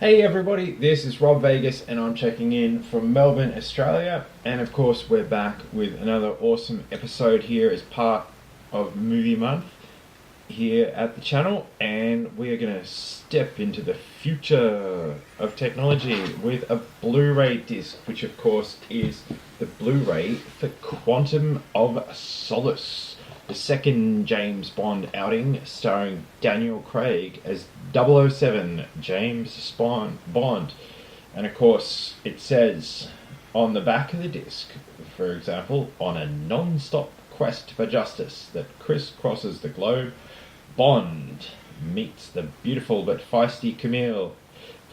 Hey everybody, this is Rob Vegas and I'm checking in from Melbourne, Australia. And of course we're back with another awesome episode here as part of Movie Month here at the channel. And we are going to step into the future of technology with a Blu Ray Disc, which of course is the Blu Ray for Quantum of Solace, the second James Bond outing starring Daniel Craig as 007 James Bond. And of course it says on the back of the disc, for example, on a non-stop quest for justice that crisscrosses the globe, Bond meets the beautiful but feisty Camille,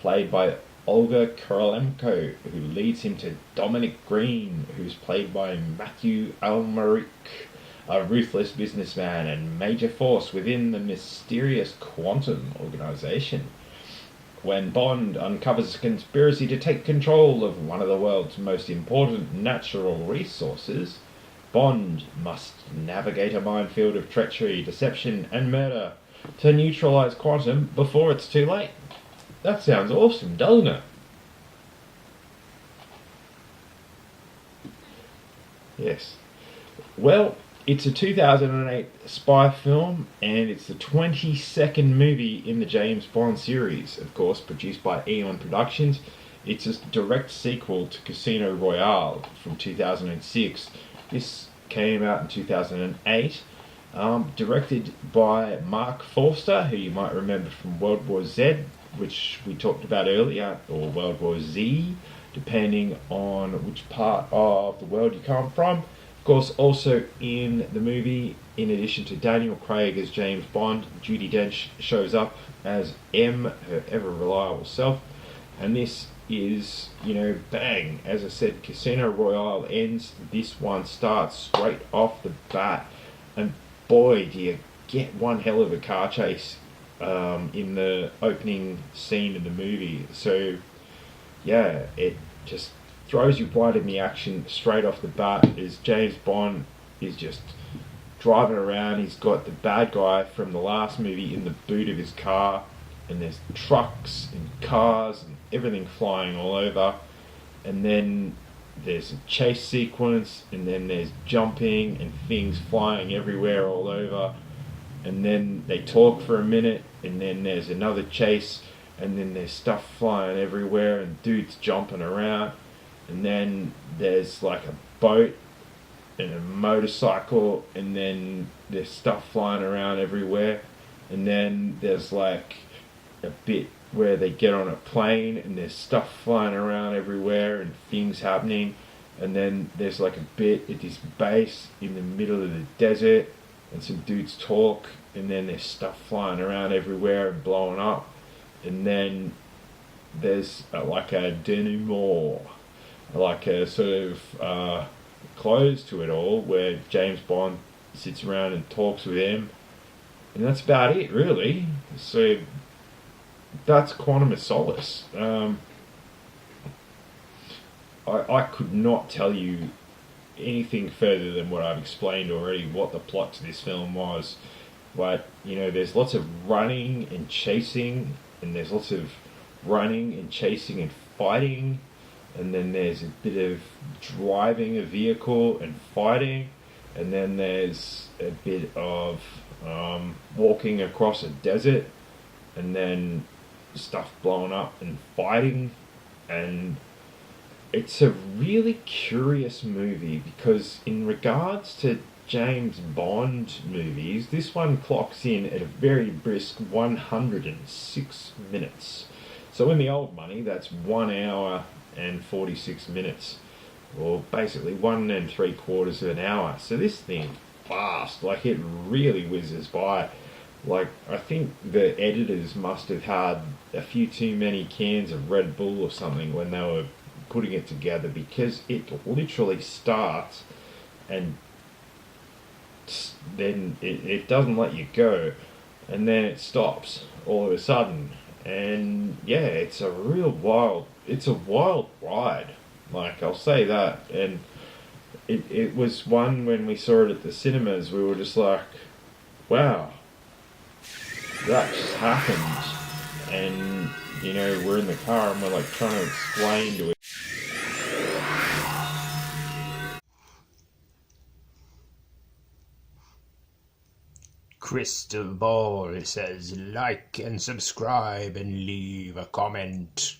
played by Olga Kurylenko, who leads him to Dominic Green, who's played by Matthew Almaric, a ruthless businessman and major force within the mysterious Quantum organization. When Bond uncovers a conspiracy to take control of one of the world's most important natural resources, Bond must navigate a minefield of treachery, deception, and murder to neutralize Quantum before it's too late. That sounds awesome, doesn't it? Yes. Well, it's a 2008 spy film, and it's the 22nd movie in the James Bond series, of course, produced by Eon Productions. It's a direct sequel to Casino Royale from 2006. This came out in 2008, directed by Mark Forster, who you might remember from World War Z, which we talked about earlier, or World War Z, depending on which part of the world you come from. Of course, also in the movie, in addition to Daniel Craig as James Bond, Judi Dench shows up as M, her ever reliable self. And this is, bang. As I said, Casino Royale ends, this one starts straight off the bat. And boy, do you get one hell of a car chase in the opening scene of the movie. So, yeah, it just throws you right in the action straight off the bat. As James Bond is just driving around. He's got the bad guy from the last movie in the boot of his car, and there's trucks and cars and everything flying all over, and then there's a chase sequence, and then there's jumping and things flying everywhere all over, and then they talk for a minute, and then there's another chase, and then there's stuff flying everywhere and dudes jumping around. And then there's like a boat and a motorcycle, and then there's stuff flying around everywhere. And then there's like a bit where they get on a plane and there's stuff flying around everywhere and things happening. And then there's like a bit at this base in the middle of the desert and some dudes talk, and then there's stuff flying around everywhere and blowing up. And then there's like a denouement, like a sort of close to it all, where James Bond sits around and talks with him, and that's about it, really. So that's Quantum of Solace. I could not tell you anything further than what I've explained already, what the plot to this film was. But, there's lots of running and chasing, and there's lots of running and chasing and fighting. And then there's a bit of driving a vehicle and fighting, and then there's a bit of walking across a desert, and then stuff blowing up and fighting. And it's a really curious movie, because in regards to James Bond movies, this one clocks in at a very brisk 106 minutes. So in the old money, that's 1 hour and 46 minutes, or basically 1 3/4 of an hour. So this thing fast, like it really whizzes by. Like, I think the editors must have had a few too many cans of Red Bull or something when they were putting it together, because it literally starts and then it doesn't let you go, and then it stops all of a sudden. And yeah, it's a wild ride. Like, I'll say that. And it was one, when we saw it at the cinemas, we were just like, wow, that just happened. And You know, we're in the car and we're like trying to explain to it. Crystal Ball says like and subscribe and leave a comment.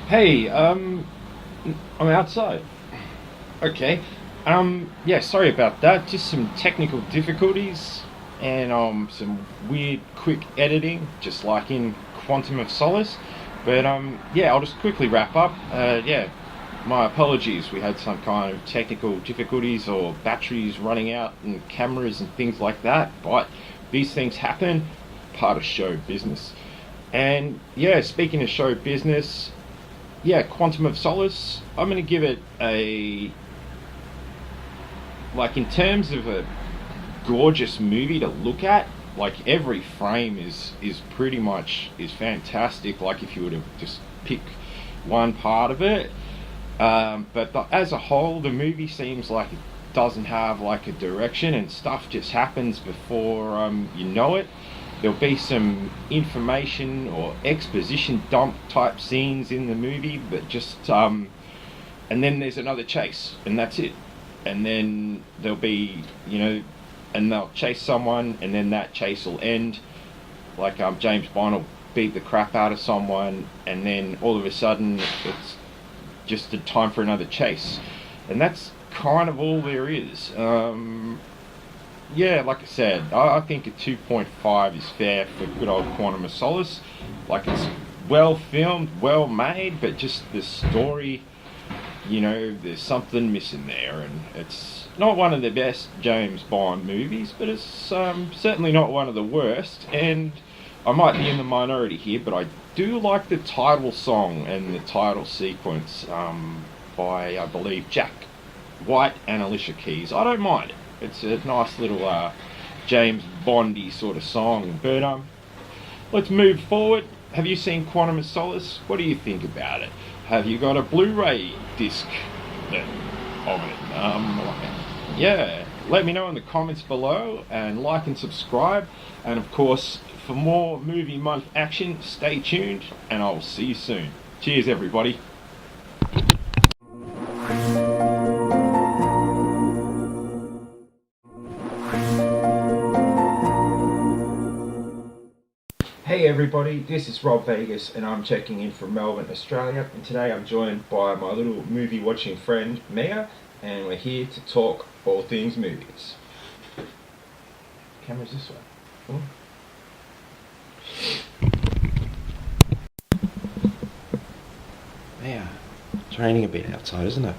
Hey, I'm outside. Okay. Yeah, sorry about that. Just some technical difficulties and some weird quick editing, just like in Quantum of Solace. But yeah, I'll just quickly wrap up. Yeah, my apologies. We had some kind of technical difficulties or batteries running out and cameras and things like that. But these things happen, part of show business. And yeah, speaking of show business, yeah, Quantum of Solace, I'm going to give it a, like, in terms of a gorgeous movie to look at, like every frame is pretty much is fantastic, like if you were to just pick one part of it. But as a whole, the movie seems like it doesn't have like a direction, and stuff just happens before you know it. There'll be some information or exposition dump type scenes in the movie, but just and then there's another chase, and that's it. And then there'll be, you know, and they'll chase someone, and then that chase will end. Like James Bond will beat the crap out of someone, and then all of a sudden it's just a time for another chase, and that's kind of all there is. Yeah, like I said, I think a 2.5 is fair for good old Quantum of Solace. Like, it's well filmed, well made, but just the story, you know, there's something missing there, and it's not one of the best James Bond movies, but it's certainly not one of the worst. And I might be in the minority here, but I do like the title song and the title sequence by, I believe, Jack White and Alicia Keys. I don't mind it. It's a nice little James Bondy sort of song. But let's move forward. Have you seen Quantum of Solace? What do you think about it? Have you got a Blu Ray Disc of it? Yeah, let me know in the comments below, and like and subscribe. And of course, for more movie month action, stay tuned, and I'll see you soon. Cheers, everybody. Hey everybody, this is Rob Vegas, and I'm checking in from Melbourne, Australia, and today I'm joined by my little movie watching friend Mia, and we're here to talk all things movies. Camera's this way. Yeah, it's raining a bit outside, isn't it?